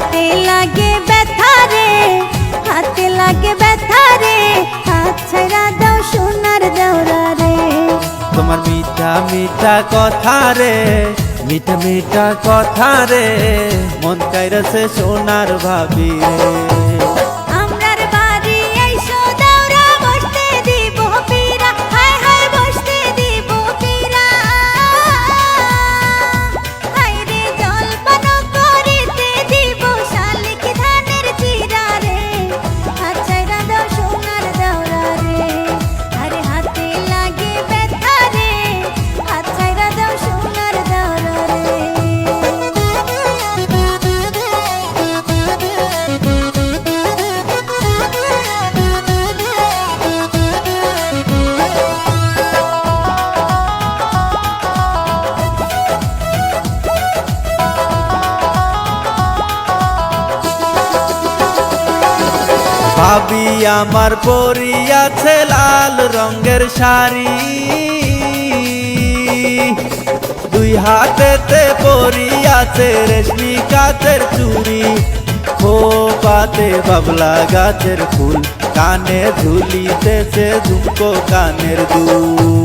হাতে লাগে ব্যথা রে, হাতে লাগে ব্যথা রে, হাত ছাইরা দাও সোনার দেওরা রে। তোমার মিঠা মিঠা কথা রে, মিঠা মিঠা কথা রে, মন কাইরাছে সোনার ভাবি রে। আমরার বাড়ি আইসো দেওরা, বসতে দিব পীরা, হায় হায় বসতে দিব পীরা। হায় রে জলপান করিতে দিব শালিক ধানের চিরা রে, হাত ছাইরা দাও সোনার দেওরা রে। আরে হাতে লাগে ব্যথা রে, হাত ছাইরা দাও সোনার দেওরা রে। ভাবি আমার পরিয়াছে লাল রঙের শাড়ি, দুই হাতেতে পরিয়াছে রেশমি কাচের চুড়ি, খোপাতে বাবলা গাছের ফুল, কানে ঝুলিতেছে ঝুমকো কানের দুল।